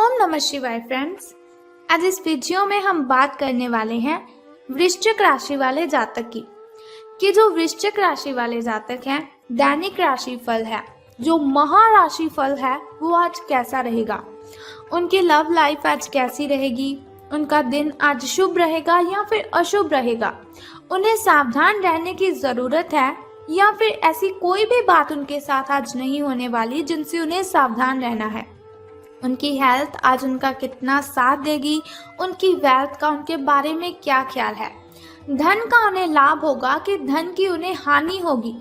ओम नमः शिवाय फ्रेंड्स। आज इस वीडियो में हम बात करने वाले हैं वृश्चिक राशि वाले जातक की कि जो वृश्चिक राशि वाले जातक हैं, दैनिक राशि फल है, जो महाराशि फल है, वो आज कैसा रहेगा। उनकी लव लाइफ आज कैसी रहेगी, उनका दिन आज शुभ रहेगा या फिर अशुभ रहेगा, उन्हें सावधान रहने की जरूरत है या फिर ऐसी कोई भी बात उनके साथ आज नहीं होने वाली जिनसे उन्हें सावधान रहना है। उनकी हेल्थ आज उनका कितना साथ देगी, उनकी वेल्थ का उनके बारे में क्या ख्याल है, धन का उन्हें लाभ होगा कि धन की उन्हें हानि होगी,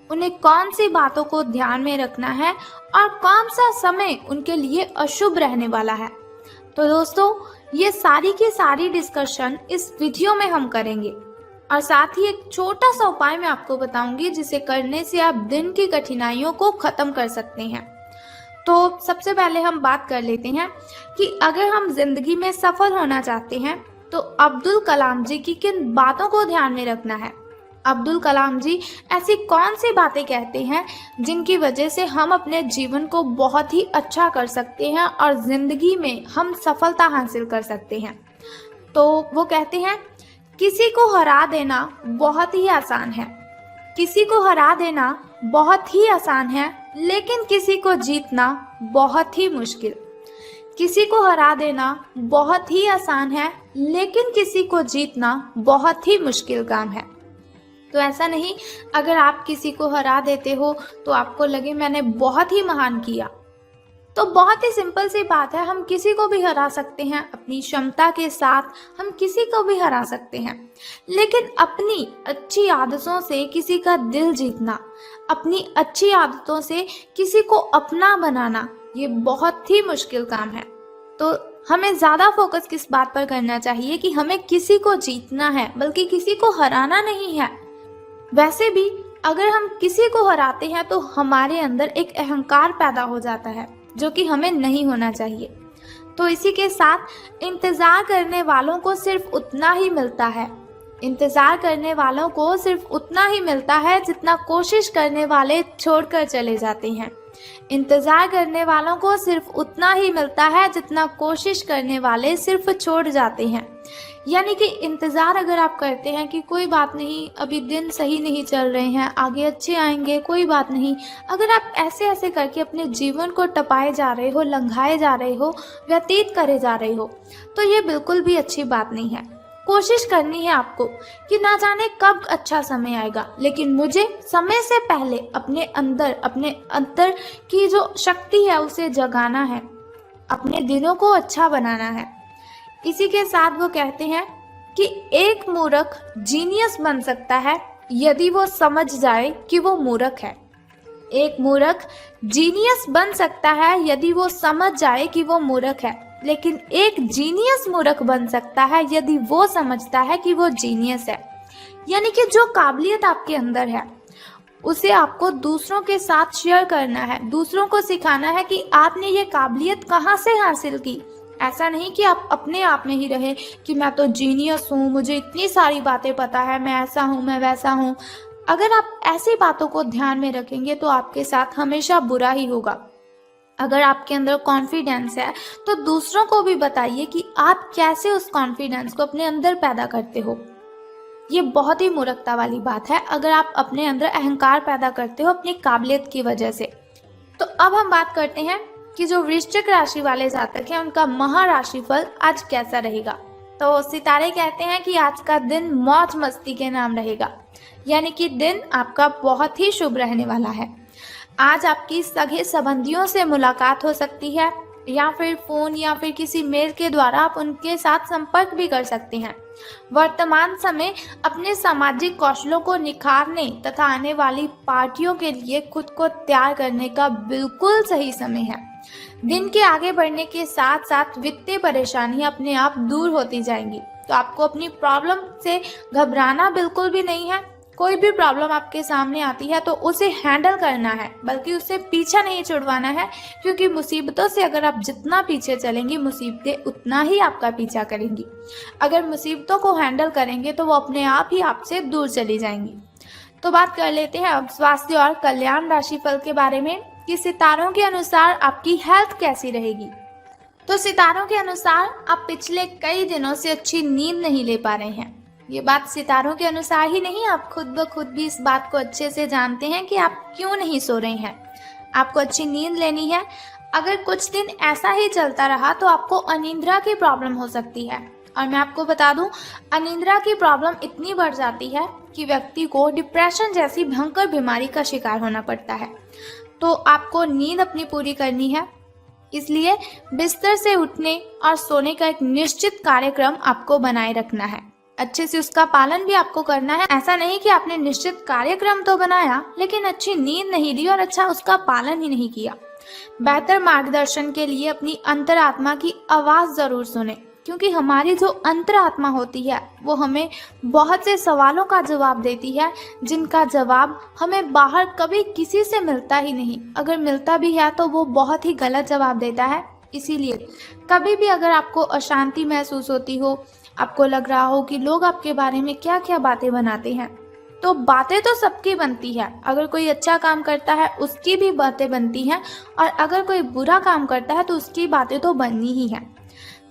उन्हें कौन सी बातों को ध्यान में रखना है और कौन सा समय उनके लिए अशुभ रहने वाला है। तो दोस्तों, ये सारी की सारी डिस्कशन इस वीडियो में हम करेंगे और साथ ही एक छोटा सा उपाय मैं आपको बताऊंगी जिसे करने से आप दिन की कठिनाइयों को खत्म कर सकते हैं। तो सबसे पहले हम बात कर लेते हैं कि अगर हम जिंदगी में सफल होना चाहते हैं तो अब्दुल कलाम जी की किन बातों को ध्यान में रखना है। अब्दुल कलाम जी ऐसी कौन सी बातें कहते हैं जिनकी वजह से हम अपने जीवन को बहुत ही अच्छा कर सकते हैं और जिंदगी में हम सफलता हासिल कर सकते हैं। तो वो कहते हैं, किसी को हरा देना बहुत ही आसान है, किसी को हरा देना बहुत ही आसान है, लेकिन किसी को जीतना बहुत ही मुश्किल। किसी को हरा देना बहुत ही आसान है, लेकिन किसी को जीतना बहुत ही मुश्किल काम है। तो ऐसा नहीं, अगर आप किसी को हरा देते हो तो आपको लगे मैंने बहुत ही महान किया। तो बहुत ही सिंपल सी बात है, हम किसी को भी हरा सकते हैं, अपनी क्षमता के साथ हम किसी को भी हरा सकते हैं, लेकिन अपनी अच्छी आदतों से किसी का दिल जीतना, अपनी अच्छी आदतों से किसी को अपना बनाना, ये बहुत ही मुश्किल काम है। तो हमें ज़्यादा फोकस किस बात पर करना चाहिए कि हमें किसी को जीतना है, बल्कि किसी को हराना नहीं है। वैसे भी अगर हम किसी को हराते हैं तो हमारे अंदर एक अहंकार पैदा हो जाता है जो कि हमें नहीं होना चाहिए। तो इसी के साथ इंतज़ार करने वालों को सिर्फ उतना ही मिलता है, इंतज़ार करने वालों को सिर्फ उतना ही मिलता है जितना कोशिश करने वाले छोड़कर चले जाते हैं। इंतज़ार करने वालों को सिर्फ उतना ही मिलता है जितना कोशिश करने वाले सिर्फ छोड़ जाते हैं। यानी कि इंतज़ार अगर आप करते हैं कि कोई बात नहीं, अभी दिन सही नहीं चल रहे हैं, आगे अच्छे आएंगे, कोई बात नहीं, अगर आप ऐसे ऐसे करके अपने जीवन को टपाए जा रहे हो, लंघाए जा रहे हो, व्यतीत करे जा रहे हो, तो ये बिल्कुल भी अच्छी बात नहीं है। कोशिश करनी है आपको कि ना जाने कब अच्छा समय आएगा, लेकिन मुझे समय से पहले अपने अंदर की जो शक्ति है उसे जगाना है, अपने दिनों को अच्छा बनाना है। इसी के साथ वो कहते हैं कि एक मूर्ख जीनियस बन सकता है यदि वो समझ जाए कि वो मूर्ख है। एक मूर्ख जीनियस बन सकता है यदि वो समझ जाए कि वो मूर्ख है, लेकिन एक जीनियस मूर्ख बन सकता है यदि वो समझता है कि वो जीनियस है। यानी कि जो काबिलियत आपके अंदर है उसे आपको दूसरों के साथ शेयर करना है, दूसरों को सिखाना है कि आपने ये काबिलियत कहाँ से हासिल की। ऐसा नहीं कि आप अपने आप में ही रहे कि मैं तो जीनियस हूँ, मुझे इतनी सारी बातें पता है, मैं ऐसा हूँ, मैं वैसा हूँ। अगर आप ऐसी बातों को ध्यान में रखेंगे तो आपके साथ हमेशा बुरा ही होगा। अगर आपके अंदर कॉन्फिडेंस है तो दूसरों को भी बताइए कि आप कैसे उस कॉन्फिडेंस को अपने अंदर पैदा करते हो। ये बहुत ही मूर्खता वाली बात है अगर आप अपने अंदर अहंकार पैदा करते हो अपनी काबिलियत की वजह से। तो अब हम बात करते हैं कि जो वृश्चिक राशि वाले जातक हैं उनका महाराशि फल आज कैसा रहेगा। तो सितारे कहते हैं कि आज का दिन मौज मस्ती के नाम रहेगा, यानी कि दिन आपका बहुत ही शुभ रहने वाला है। आज आपकी सगे संबंधियों से मुलाकात हो सकती है या फिर फोन या फिर किसी मेल के द्वारा आप उनके साथ संपर्क भी कर सकते हैं। वर्तमान समय अपने सामाजिक कौशलों को निखारने तथा आने वाली पार्टियों के लिए खुद को तैयार करने का बिल्कुल सही समय है। दिन के आगे बढ़ने के साथ साथ वित्तीय परेशानियां अपने आप दूर होती जाएंगी। तो आपको अपनी प्रॉब्लम से घबराना बिल्कुल भी नहीं है। कोई भी प्रॉब्लम आपके सामने आती है तो उसे हैंडल करना है, बल्कि उससे पीछा नहीं छुड़वाना है, क्योंकि मुसीबतों से अगर आप जितना पीछे चलेंगी मुसीबतें उतना ही आपका पीछा करेंगी। अगर मुसीबतों को हैंडल करेंगे तो वो अपने आप ही आपसे दूर चली जाएंगी। तो बात कर लेते हैं अब स्वास्थ्य और कल्याण राशि फल के बारे में कि सितारों के अनुसार आपकी हेल्थ कैसी रहेगी। तो सितारों के अनुसार आप पिछले कई दिनों से अच्छी नींद नहीं ले पा रहे हैं। ये बात सितारों के अनुसार ही नहीं, आप खुद ब खुद भी इस बात को अच्छे से जानते हैं कि आप क्यों नहीं सो रहे हैं। आपको अच्छी नींद लेनी है। अगर कुछ दिन ऐसा ही चलता रहा तो आपको अनिद्रा की प्रॉब्लम हो सकती है। और मैं आपको बता दूं, अनिद्रा की प्रॉब्लम इतनी बढ़ जाती है कि व्यक्ति को डिप्रेशन जैसी भयंकर बीमारी का शिकार होना पड़ता है। तो आपको नींद अपनी पूरी करनी है, इसलिए बिस्तर से उठने और सोने का एक निश्चित कार्यक्रम आपको बनाए रखना है। अच्छे से उसका पालन भी आपको करना है। ऐसा नहीं कि आपने निश्चित कार्यक्रम तो बनाया लेकिन अच्छी नींद नहीं ली और अच्छा उसका पालन ही नहीं किया। बेहतर मार्गदर्शन के लिए अपनी अंतरात्मा की आवाज जरूर सुने, क्योंकि हमारी जो अंतरात्मा होती है वो हमें बहुत से सवालों का जवाब देती है, जिनका जवाब हमें बाहर कभी किसी से मिलता ही नहीं। अगर मिलता भी है तो वो बहुत ही गलत जवाब देता है। इसीलिए कभी भी अगर आपको अशांति महसूस होती हो, आपको लग रहा हो कि लोग आपके बारे में क्या क्या बातें बनाते हैं, तो बातें तो सबकी बनती है। अगर कोई अच्छा काम करता है उसकी भी बातें बनती हैं, और अगर कोई बुरा काम करता है तो उसकी बातें तो बननी ही है।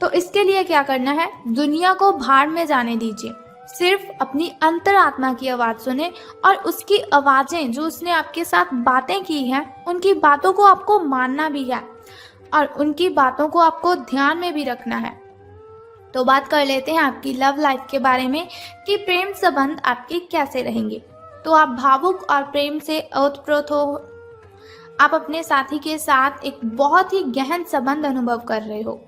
तो इसके लिए क्या करना है, दुनिया को भाड़ में जाने दीजिए। सिर्फ अपनी अंतरात्मा की आवाज सुने और उसकी आवाजें जो उसने आपके साथ बातें की हैं, उनकी बातों को आपको मानना भी है और उनकी बातों को आपको ध्यान में भी रखना है। तो बात कर लेते हैं आपकी लव लाइफ के बारे में कि प्रेम संबंध आपके कैसे रहेंगे। तो आप भावुक और प्रेम से ओतप्रोत हो। आप अपने साथी के साथ एक बहुत ही गहन संबंध अनुभव कर रहे हो।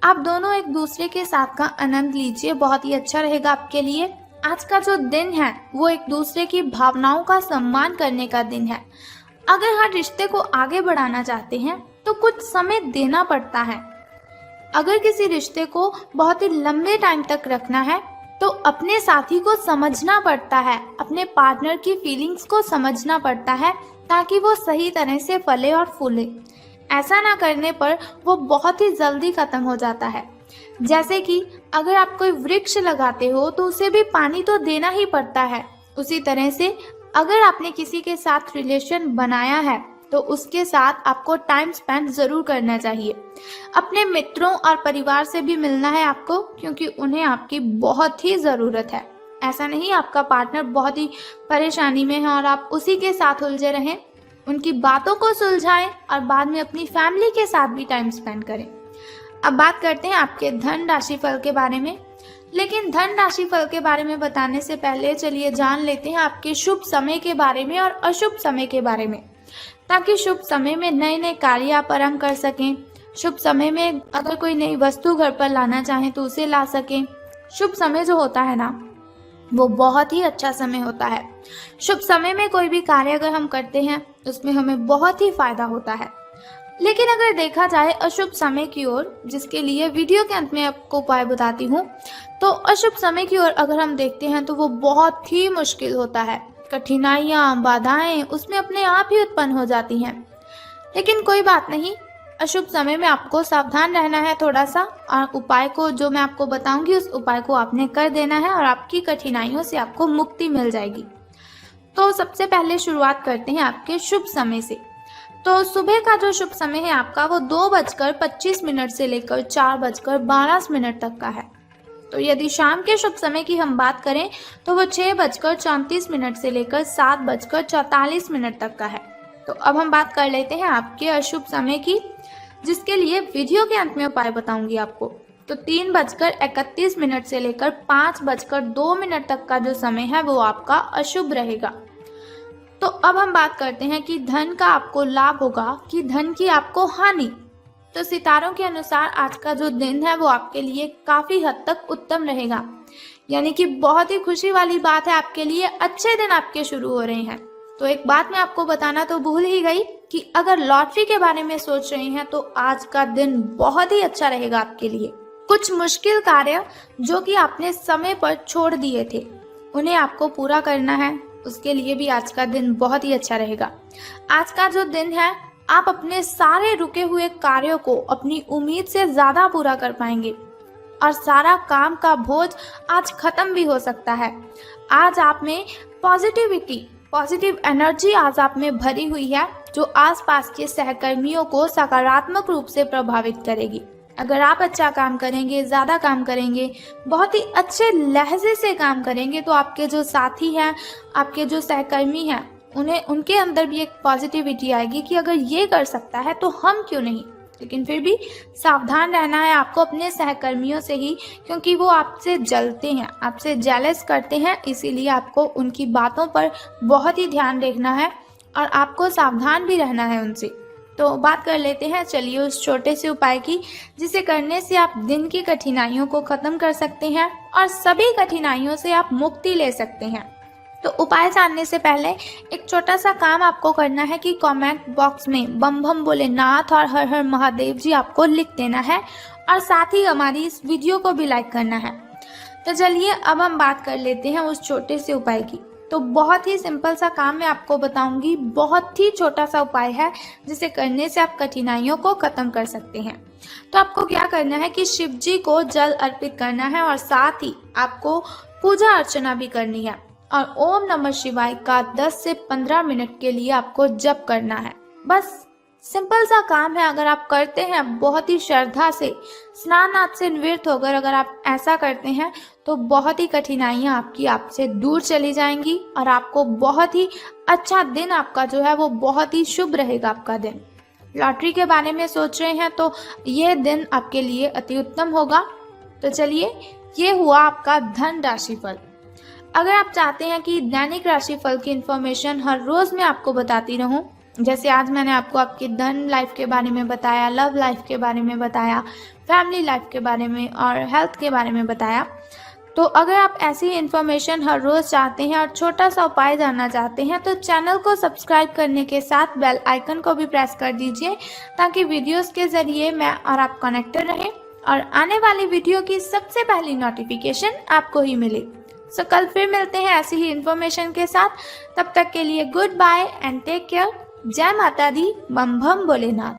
आप दोनों एक दूसरे के साथ का आनंद लीजिए, बहुत ही अच्छा रहेगा आपके लिए। आज का जो दिन है वो एक दूसरे की भावनाओं का सम्मान करने का दिन है। अगर हर रिश्ते को आगे बढ़ाना चाहते हैं तो कुछ समय देना पड़ता है। अगर किसी रिश्ते को बहुत ही लंबे टाइम तक रखना है तो अपने साथी को समझना पड़ता है, अपने पार्टनर की फीलिंग्स को समझना पड़ता है, ताकि वो सही तरह से फले और फूले। ऐसा ना करने पर वो बहुत ही जल्दी खत्म हो जाता है। जैसे कि अगर आप कोई वृक्ष लगाते हो तो उसे भी पानी तो देना ही पड़ता है। उसी तरह से अगर आपने किसी के साथ रिलेशन बनाया है तो उसके साथ आपको टाइम स्पेंड जरूर करना चाहिए। अपने मित्रों और परिवार से भी मिलना है आपको, क्योंकि उन्हें आपकी बहुत ही ज़रूरत है। ऐसा नहीं आपका पार्टनर बहुत ही परेशानी में है और आप उसी के साथ उलझे रहें। उनकी बातों को सुलझाएं और बाद में अपनी फैमिली के साथ भी टाइम स्पेंड करें। अब बात करते हैं आपके धन राशि फल के बारे में। लेकिन धन राशि फल के बारे में बताने से पहले चलिए जान लेते हैं आपके शुभ समय के बारे में और अशुभ समय के बारे में, ताकि शुभ समय में नए नए कार्य आप आरंभ कर सकें। शुभ समय में अगर कोई नई वस्तु घर पर लाना चाहें तो उसे ला सकें। शुभ समय जो होता है ना, वो बहुत ही अच्छा समय होता है। शुभ समय में कोई भी कार्य अगर हम करते हैं उसमें हमें बहुत ही फायदा होता है। लेकिन अगर देखा जाए अशुभ समय की ओर, जिसके लिए वीडियो के अंत में आपको उपाय बताती हूँ, तो अशुभ समय की ओर अगर हम देखते हैं तो वो बहुत ही मुश्किल होता है। कठिनाइयाँ, बाधाएं उसमें अपने आप ही उत्पन्न हो जाती हैं। लेकिन कोई बात नहीं, अशुभ समय में आपको सावधान रहना है थोड़ा सा, और उपाय को जो मैं आपको बताऊंगी उस उपाय को आपने कर देना है और आपकी कठिनाइयों से आपको मुक्ति मिल जाएगी। तो सबसे पहले शुरुआत करते हैं आपके शुभ समय से। तो सुबह का जो शुभ समय है आपका वो 2:25 से लेकर 4:12 तक का है। तो यदि शाम के शुभ समय की हम बात करें तो वो 6:34 से लेकर 7:44 तक का है। तो अब हम बात कर लेते हैं आपके अशुभ समय की, जिसके लिए वीडियो के अंत में उपाय बताऊंगी आपको। तो 3:31 से लेकर 5:02 तक का जो समय है वो आपका अशुभ रहेगा। तो अब हम बात करते हैं कि धन का आपको लाभ होगा कि धन की आपको हानि। तो सितारों के अनुसार आज का जो दिन है वो आपके लिए काफी हद तक उत्तम रहेगा, यानी कि बहुत ही खुशी वाली बात है आपके लिए। अच्छे दिन आपके शुरू हो रहे हैं। तो एक बात मैं आपको बताना तो भूल ही गई कि अगर लॉटरी के बारे में सोच रहे हैं तो आज का दिन बहुत ही अच्छा रहेगा आपके लिए। कुछ मुश्किल कार्य जो कि आपने समय पर छोड़ दिए थे उन्हें आपको पूरा करना है, उसके लिए भी आज का दिन बहुत ही अच्छा रहेगा। आज का जो दिन है आप अपने सारे रुके हुए कार्यों को अपनी उम्मीद से ज्यादा पूरा कर पाएंगे और सारा काम का बोझ आज खत्म भी हो सकता है। आज आप में पॉजिटिव एनर्जी आज आप में भरी हुई है, जो आसपास के सहकर्मियों को सकारात्मक रूप से प्रभावित करेगी। अगर आप अच्छा काम करेंगे, ज़्यादा काम करेंगे, बहुत ही अच्छे लहजे से काम करेंगे, तो आपके जो साथी हैं, आपके जो सहकर्मी हैं, उनके अंदर भी एक पॉजिटिविटी आएगी कि अगर ये कर सकता है तो हम क्यों नहीं। लेकिन फिर भी सावधान रहना है आपको अपने सहकर्मियों से ही, क्योंकि वो आपसे जलते हैं, आपसे जेलस करते हैं, इसीलिए आपको उनकी बातों पर बहुत ही ध्यान रखना है और आपको सावधान भी रहना है उनसे। तो बात कर लेते हैं चलिए उस छोटे से उपाय की, जिसे करने से आप दिन की कठिनाइयों को ख़त्म कर सकते हैं और सभी कठिनाइयों से आप मुक्ति ले सकते हैं। तो उपाय जानने से पहले एक छोटा सा काम आपको करना है कि कमेंट बॉक्स में बम बम भोलेनाथ और हर हर महादेव जी आपको लिख देना है और साथ ही हमारी इस वीडियो को भी लाइक करना है। तो चलिए अब हम बात कर लेते हैं उस छोटे से उपाय की। तो बहुत ही सिंपल सा काम मैं आपको बताऊंगी, बहुत ही छोटा सा उपाय है जिसे करने से आप कठिनाइयों को खत्म कर सकते हैं। तो आपको क्या करना है कि शिव जी को जल अर्पित करना है और साथ ही आपको पूजा अर्चना भी करनी है और ओम नमः शिवाय का 10 से 15 मिनट के लिए आपको जप करना है। बस सिंपल सा काम है, अगर आप करते हैं बहुत ही श्रद्धा से, स्नान आदि से निवृत्त होकर अगर आप ऐसा करते हैं तो बहुत ही कठिनाइयाँ आपकी आपसे दूर चली जाएंगी और आपको बहुत ही अच्छा दिन आपका जो है वो बहुत ही शुभ रहेगा आपका दिन। लॉटरी के बारे में सोच रहे हैं तो ये दिन आपके लिए अति उत्तम होगा। तो चलिए ये हुआ आपका धन राशि फल। अगर आप चाहते हैं कि दैनिक राशि फल की इन्फॉर्मेशन हर रोज़ मैं आपको बताती रहूं, जैसे आज मैंने आपको आपकी धन लाइफ के बारे में बताया, लव लाइफ के बारे में बताया, फैमिली लाइफ के बारे में और हेल्थ के बारे में बताया, तो अगर आप ऐसी इन्फॉर्मेशन हर रोज़ चाहते हैं और छोटा सा उपाय जानना चाहते हैं तो चैनल को सब्सक्राइब करने के साथ बेल आइकन को भी प्रेस कर दीजिए, ताकि वीडियोस के ज़रिए मैं और आप कनेक्टेड रहें और आने वाली वीडियो की सबसे पहली नोटिफिकेशन आपको ही मिले। सो कल फिर मिलते हैं ऐसी ही इन्फॉर्मेशन के साथ। तब तक के लिए good bye and take care. जय माता दी, बम बम भोलेनाथ।